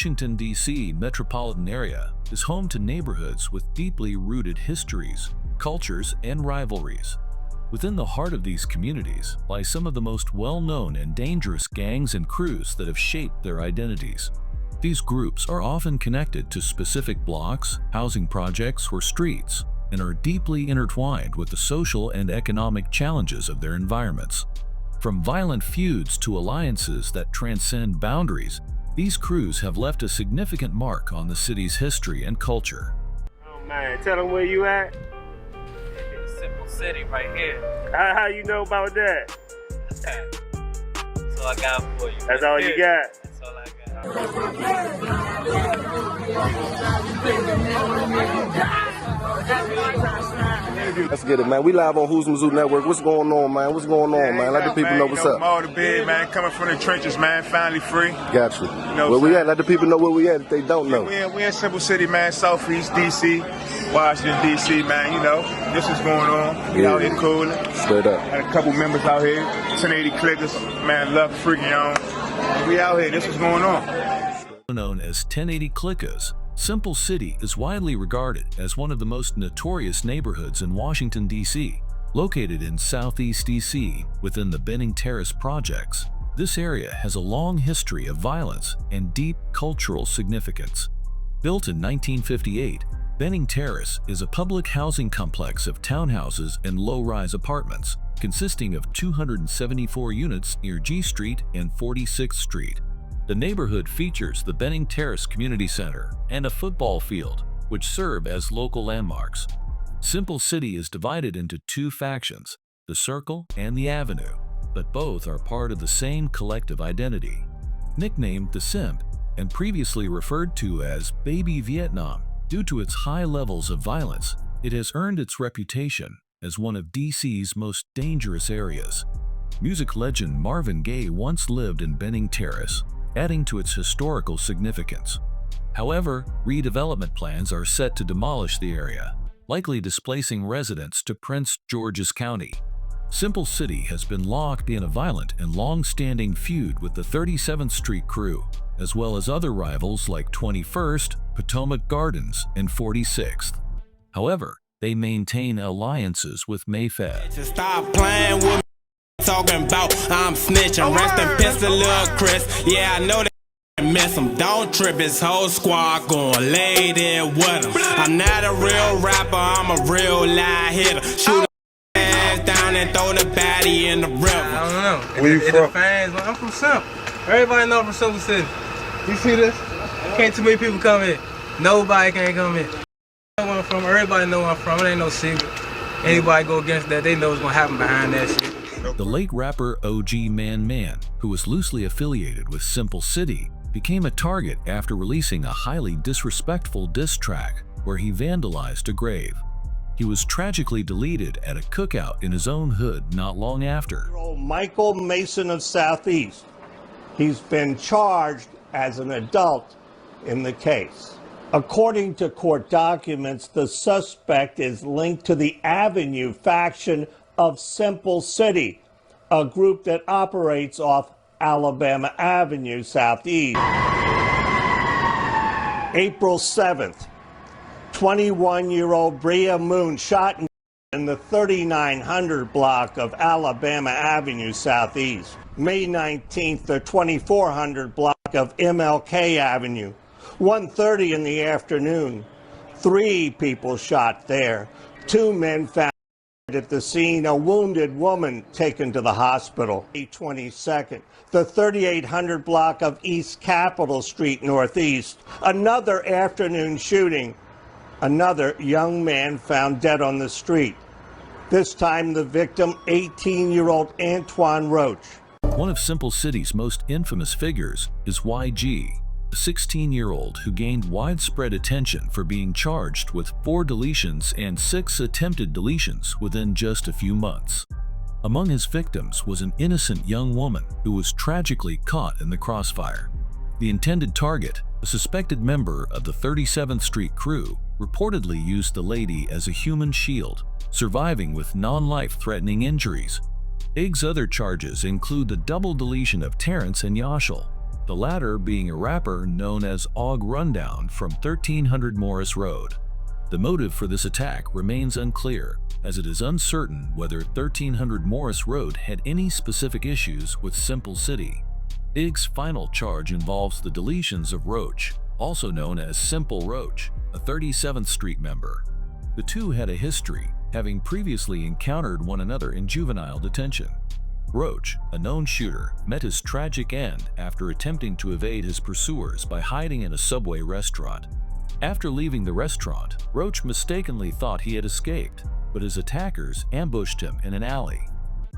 Washington, D.C. metropolitan area is home to neighborhoods with deeply rooted histories, cultures, and rivalries. Within the heart of these communities lie some of the most well-known and dangerous gangs and crews that have shaped their identities. These groups are often connected to specific blocks, housing projects, or streets, and are deeply intertwined with the social and economic challenges of their environments. From violent feuds to alliances that transcend boundaries, these crews have left a significant mark on the city's history and culture. Oh man, tell them where you at. Simple City right here. How you know about that? That's all I got for you. That's all you got? That's all I got. Let's get it, man. We live on Who's Mizzou Network. What's going on, man? What's going on, man? Let the people know what's up. All the bed, man. Coming from the trenches, man. Finally free. Got you. Where we at? Let the people know where we at if they don't know. We in Simple City, man. Southeast D.C., Washington, D.C., man. You know, this is going on. We out here cooling. Straight up. Got a couple members out here. 1080 clickers. Man, love freaking on. We out here. This is going on. Known as 1080 clickers, Simple City is widely regarded as one of the most notorious neighborhoods in Washington, D.C. Located in Southeast D.C. within the Benning Terrace Projects, this area has a long history of violence and deep cultural significance. Built in 1958, Benning Terrace is a public housing complex of townhouses and low-rise apartments, consisting of 274 units near G Street and 46th Street. The neighborhood features the Benning Terrace Community Center and a football field, which serve as local landmarks. Simple City is divided into two factions, the Circle and the Avenue, but both are part of the same collective identity. Nicknamed the Simp and previously referred to as Baby Vietnam due to its high levels of violence, it has earned its reputation as one of DC's most dangerous areas. Music legend Marvin Gaye once lived in Benning Terrace, adding to its historical significance. However, redevelopment plans are set to demolish the area, likely displacing residents to Prince George's County. Simple City has been locked in a violent and long-standing feud with the 37th Street crew, as well as other rivals like 21st, Potomac Gardens, and 46th. However, they maintain alliances with Mayfed. Stop playing with me. Talking about I'm snitching, rest in peace to Lil' Chris. Yeah, I know they miss him. Don't trip, his whole squad going laid in with him. I'm not a real rapper, I'm a real lie hitter. Shoot a ass down and throw the baddie in the river. I don't know. Where you from? Fans, I'm from Simp. Everybody know from Simple City. You see this? Can't too many people come in. Nobody can't come in. I know where I'm from. Everybody know where I'm from. It ain't no secret. Anybody go against that, they know what's gonna happen behind that shit. The late rapper OG Man, who was loosely affiliated with Simple City, became a target after releasing a highly disrespectful diss track where he vandalized a grave. He was tragically deleted at a cookout in his own hood not long after. Michael Mason of Southeast. He's been charged as an adult in the case. According to court documents, the suspect is linked to the Avenue faction of Simple City, a group that operates off Alabama Avenue Southeast. April 7th, 21-year-old Bria Moon shot in the 3900 block of Alabama Avenue Southeast. May 19th, the 2400 block of MLK Avenue. 1:30 in the afternoon, 3 people shot there. 2 men found at the scene, a wounded woman taken to the hospital. May 22nd, the 3800 block of East Capitol Street Northeast. Another afternoon shooting. Another young man found dead on the street. This time the victim, 18-year-old Antoine Roach. One of Simple City's most infamous figures is YG, a 16-year-old who gained widespread attention for being charged with 4 deletions and 6 attempted deletions within just a few months. Among his victims was an innocent young woman who was tragically caught in the crossfire. The intended target, a suspected member of the 37th Street crew, reportedly used the lady as a human shield, surviving with non-life-threatening injuries. Ig's other charges include the double deletion of Terrence and Yashel, the latter being a rapper known as Og Rundown from 1300 Morris Road. The motive for this attack remains unclear, as it is uncertain whether 1300 Morris Road had any specific issues with Simple City. Ig's final charge involves the deletions of Roach, also known as Simple Roach, a 37th Street member. The two had a history, having previously encountered one another in juvenile detention. Roach, a known shooter, met his tragic end after attempting to evade his pursuers by hiding in a Subway restaurant. After leaving the restaurant, Roach mistakenly thought he had escaped, but his attackers ambushed him in an alley.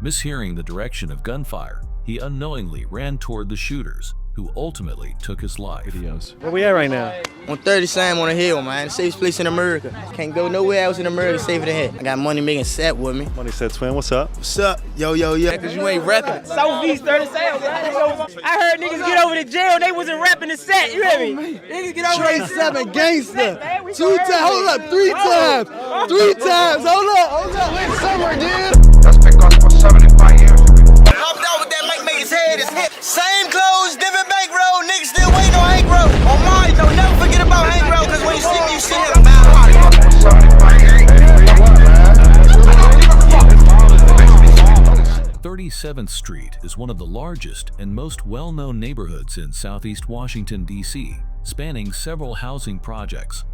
Mishearing the direction of gunfire, he unknowingly ran toward the shooters, who ultimately took his life. Where we at right now? On 30 Sam on the hill, man. The safest place in America. Can't go nowhere else in America safer than here. I got Money Making Set with me. Money Set Twin, what's up? What's up? Yo, yeah, cause you ain't rapping. Southeast 30 Sam, I heard niggas get over to jail, they wasn't rapping the set, you hear me? Niggas get over Trey 7 gangster. 2 times, hold up, 3 times. 3 times, hold up. Wait, somewhere, dude. That's been gone for 75 years. Hopped out with that Mike made his head, his hip. Same clothes, different bank road. Niggas still waiting on Hank Road. On mine, though, never forget about Hank Road, cause when you see me, you see him. 37th Street is one of the largest and most well-known neighborhoods in Southeast Washington, D.C., spanning several housing projects.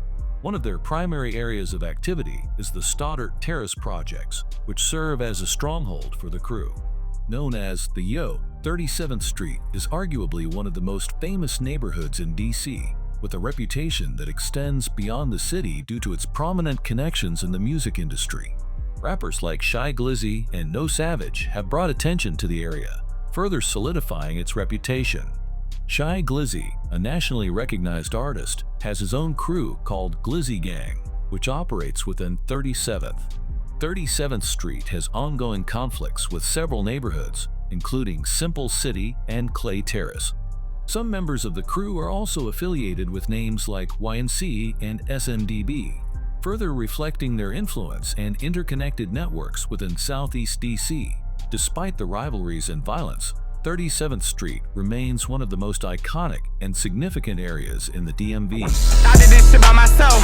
One of their primary areas of activity is the Benning Terrace Projects, which serve as a stronghold for the crew. Known as the Yo, 37th Street is arguably one of the most famous neighborhoods in D.C., with a reputation that extends beyond the city due to its prominent connections in the music industry. Rappers like Glizzy and No Savage have brought attention to the area, further solidifying its reputation. Glizzy, a nationally recognized artist, has his own crew called Glizzy Gang, which operates within 37th. 37th Street has ongoing conflicts with several neighborhoods, including Simple City and Clay Terrace. Some members of the crew are also affiliated with names like YNC and SMDB, further reflecting their influence and interconnected networks within Southeast DC. Despite the rivalries and violence, 37th Street remains one of the most iconic and significant areas in the DMV. I did this shit by myself.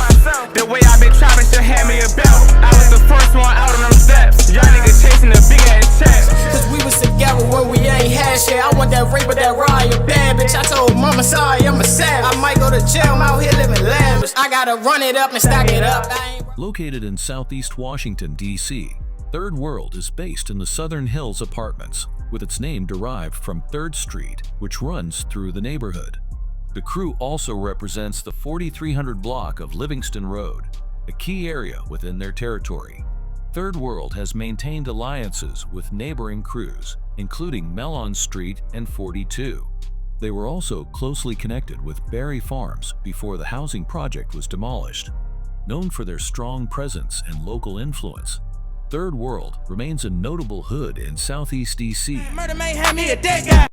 The way I been trapping still had me a belt. I was the first one out on them steps. Y'all niggas chasing the big ass check. Cause we was together when we ain't had shit. I want that rape or that riot bad bitch. I told mama sorry, I'm a savage. I might go to jail, I'm out here living lavish. I gotta run it up and stack it up. Located in Southeast Washington, D.C., Third World is based in the Southern Hills Apartments, with its name derived from 3rd Street, which runs through the neighborhood. The crew also represents the 4300 block of Livingston Road, a key area within their territory. Third World has maintained alliances with neighboring crews, including Mellon Street and 42. They were also closely connected with Berry Farms before the housing project was demolished. Known for their strong presence and local influence, Third World remains a notable hood in Southeast DC. Murder may have me a dead guy.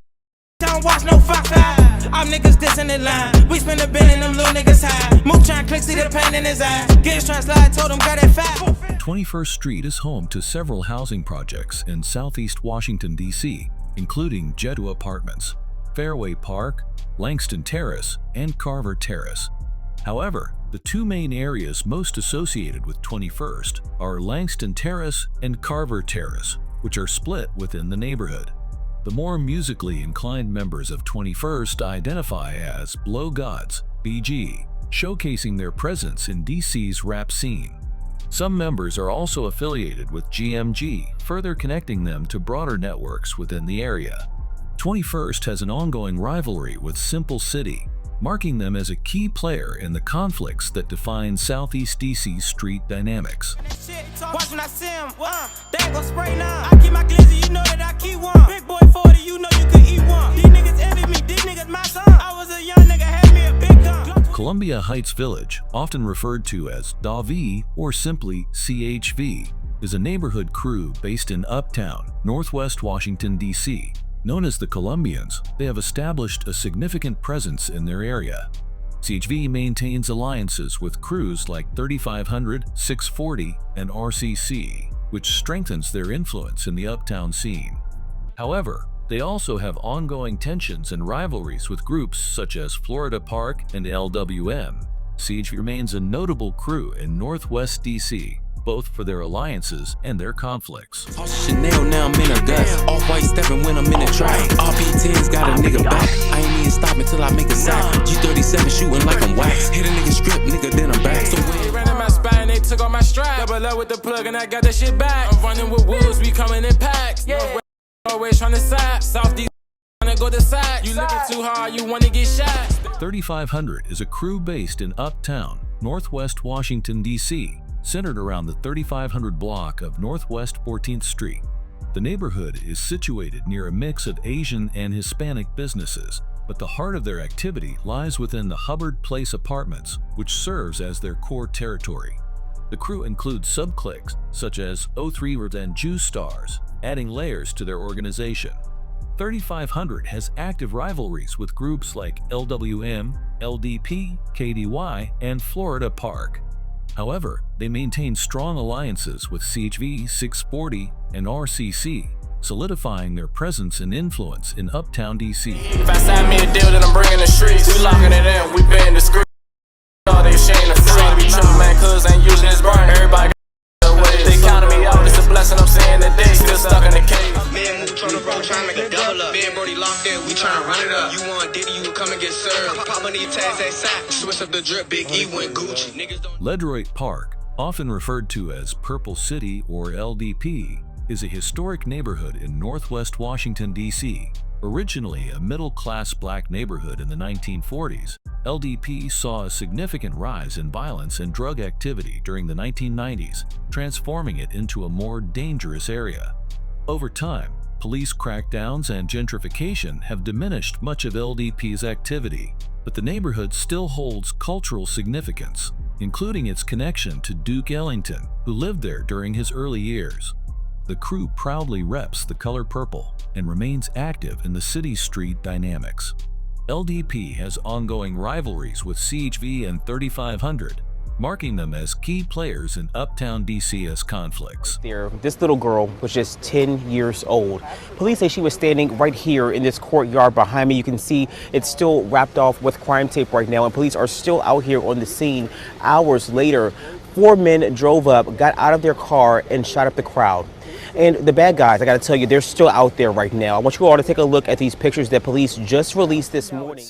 Don't watch no Fox Eye. I'm niggas dissing the line. We spin the bin and them little niggas high. Move trying click, see the pain in his eyes. Get trying slide, told him got that fat. 21st Street is home to several housing projects in Southeast Washington, D.C., including Jeddah Apartments, Fairway Park, Langston Terrace, and Carver Terrace. However, the two main areas most associated with 21st are Langston Terrace and Carver Terrace, which are split within the neighborhood. The more musically inclined members of 21st identify as Blow Gods, BG, showcasing their presence in DC's rap scene. Some members are also affiliated with GMG, further connecting them to broader networks within the area. 21st has an ongoing rivalry with Simple City, marking them as a key player in the conflicts that define Southeast DC's street dynamics. Watch when I see him, that go spray now. I keep my Glizzy, you know that I keep one. Big boy 40, you know you could eat one. These niggas envy me, these niggas my son. I was a young nigga, had me a big gun. Columbia Heights Village, often referred to as DAV or simply CHV, is a neighborhood crew based in Uptown, Northwest Washington, D.C. Known as the Columbians, they have established a significant presence in their area. CHV maintains alliances with crews like 3500, 640, and RCC, which strengthens their influence in the Uptown scene. However, They also have ongoing tensions and rivalries with groups such as Florida Park and LWM. CHV remains a notable crew in Northwest DC, both for their alliances and their conflicts. Chanel, now I'm in a gut. Off-white stepping when I'm in a trap. RP10's got a nigga back. I ain't even stop until I make a sack. G37 shooting like I'm wax. Hit a nigga strip, nigga, then I'm back. So when they ran in my spine, they took off my strap. Double up with the plug and I got that shit back. I'm running with wolves, we coming in packs. Yeah. Always trying to side. Softies trying to go to side. You looking too hard, you want to get shot. 3500 is a crew based in Uptown, Northwest Washington, D.C., centered around the 3500 block of Northwest 14th Street. The neighborhood is situated near a mix of Asian and Hispanic businesses, but the heart of their activity lies within the Hubbard Place Apartments, which serves as their core territory. The crew includes sub-cliques such as 03 and Juice Stars, adding layers to their organization. 3500 has active rivalries with groups like LWM, LDP, KDY, and Florida Park. However, they maintain strong alliances with CHV 640 and RCC, solidifying their presence and influence in Uptown DC. If I sign me a deal that I'm bringing the streets, we locking it in, we paying the script. All they shame the free. Be tripping, man, cuz ain't using his brain. Everybody got away. They counted me out, it's a blessing, I'm saying that they still stuck in the cage. Me and Mook tryna roll, tryna make a double up. Me and Brody locked in, we tryna run it up. You want Diddy, you come and get served. Pop money tags, they sack. Switch up the drip, Big E went Gucci. Niggas don't. Ledroit Park, often referred to as Purple City or LDP, is a historic neighborhood in Northwest Washington, D.C. Originally a middle-class black neighborhood in the 1940s, LDP saw a significant rise in violence and drug activity during the 1990s, transforming it into a more dangerous area. Over time, police crackdowns and gentrification have diminished much of LDP's activity, but the neighborhood still holds cultural significance, including its connection to Duke Ellington, who lived there during his early years. The crew proudly reps the color purple and remains active in the city's street dynamics. LDP has ongoing rivalries with CHV and 3500, marking them as key players in Uptown DC's conflicts. This little girl was just 10 years old. Police say she was standing right here in this courtyard behind me. You can see it's still wrapped off with crime tape right now, and police are still out here on the scene. Hours later, 4 men drove up, got out of their car, and shot up the crowd. And the bad guys, I gotta tell you, they're still out there right now. I want you all to take a look at these pictures that police just released this morning.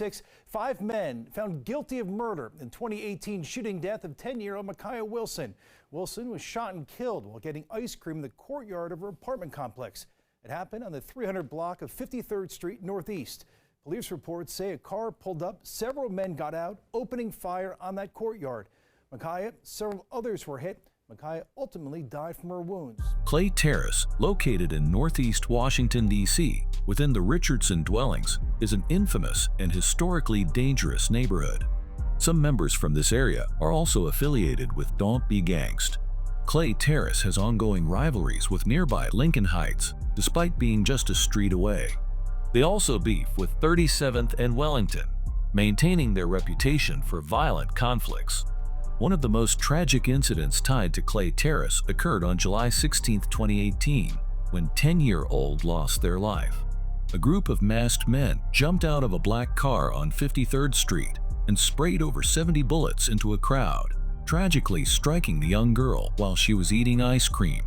5 men found guilty of murder in 2018 shooting death of 10-year-old Micaiah Wilson. Wilson was shot and killed while getting ice cream in the courtyard of her apartment complex. It happened on the 300 block of 53rd Street Northeast. Police reports say a car pulled up, several men got out, opening fire on that courtyard. Micaiah, several others were hit. Micaiah ultimately died from her wounds. Clay Terrace, located in Northeast Washington, D.C., within the Richardson dwellings, is an infamous and historically dangerous neighborhood. Some members from this area are also affiliated with Don't Be Gangsta. Clay Terrace has ongoing rivalries with nearby Lincoln Heights, despite being just a street away. They also beef with 37th and Wellington, maintaining their reputation for violent conflicts. One of the most tragic incidents tied to Clay Terrace occurred on July 16, 2018, when 10-year-old lost their life. A group of masked men jumped out of a black car on 53rd Street and sprayed over 70 bullets into a crowd, tragically striking the young girl while she was eating ice cream.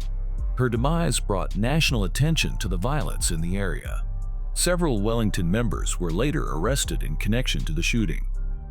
Her demise brought national attention to the violence in the area. Several Wellington members were later arrested in connection to the shooting.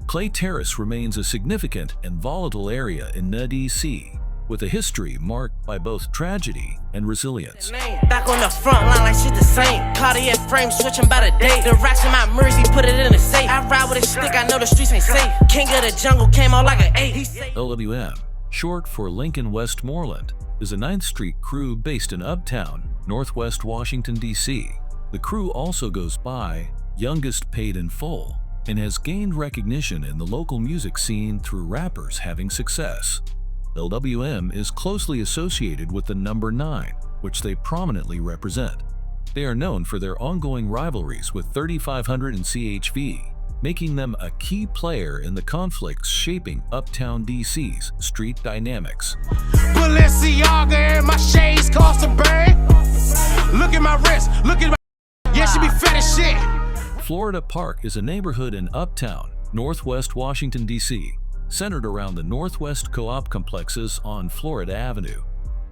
Clay Terrace remains a significant and volatile area in D.C., with a history marked by both tragedy and resilience. Back on the front line like shit the same. Cartier frame switching by the day. The racks in my Mersey, put it in the safe. I ride with a stick, I know the streets ain't safe. King of the jungle came out like an 8. LWM, short for Lincoln Westmoreland, is a 9th Street crew based in Uptown, Northwest Washington, D.C. The crew also goes by Youngest Paid in Full and has gained recognition in the local music scene through rappers having success. LWM is closely associated with the number 9, which they prominently represent. They are known for their ongoing rivalries with 3500 and CHV, making them a key player in the conflicts shaping Uptown DC's street dynamics. Balenciaga and my shades cost a bag. Look at my wrist, look at my... Yeah, she be fat as shit. Florida Park is a neighborhood in Uptown, Northwest Washington, D.C., centered around the Northwest Co-op complexes on Florida Avenue.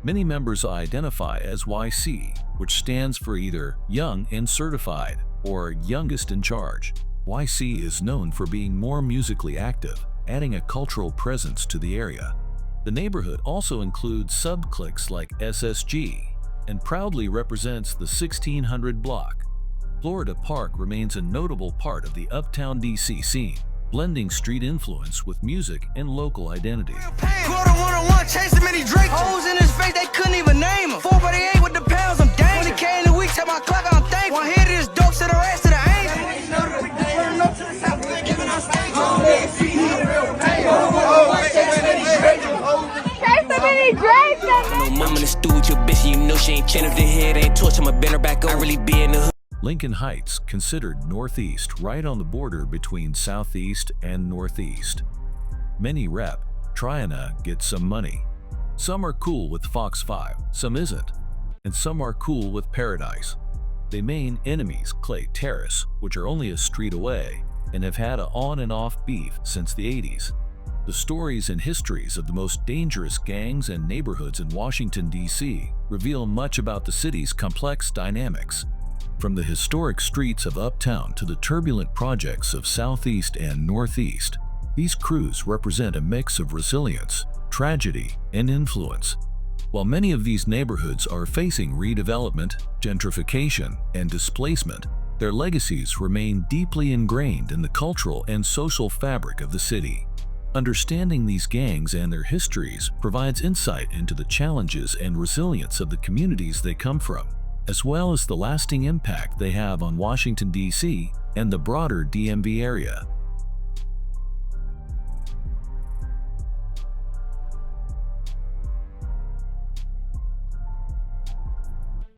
Many members identify as YC, which stands for either Young and Certified or Youngest in Charge. YC is known for being more musically active, adding a cultural presence to the area. The neighborhood also includes sub-cliques like SSG and proudly represents the 1600 block. Florida Park remains a notable part of the Uptown DC scene, blending street influence with music and local identity. Quarter one-on-one, chasing many Drake. Hoes in his face, they couldn't even name him. 488 with the pounds, I'm dang. 20K in a week, tell my clock, I'm thankful. One hit is dope to the rest of the I'm in the stew with your bitch, you know she ain't chin if the head ain't torch, I'ma bend her back up. I really be in the hood. Lincoln Heights, considered northeast, right on the border between southeast and northeast. Many rep, trying to get some money. Some are cool with Fox 5, some isn't. And some are cool with Paradise. They main enemies Clay Terrace, which are only a street away, and have had a on and off beef since the 80s. The stories and histories of the most dangerous gangs and neighborhoods in Washington, D.C. reveal much about the city's complex dynamics. From the historic streets of Uptown to the turbulent projects of Southeast and Northeast, these crews represent a mix of resilience, tragedy, and influence. While many of these neighborhoods are facing redevelopment, gentrification, and displacement, their legacies remain deeply ingrained in the cultural and social fabric of the city. Understanding these gangs and their histories provides insight into the challenges and resilience of the communities they come from, as well as the lasting impact they have on Washington, D.C. and the broader DMV area.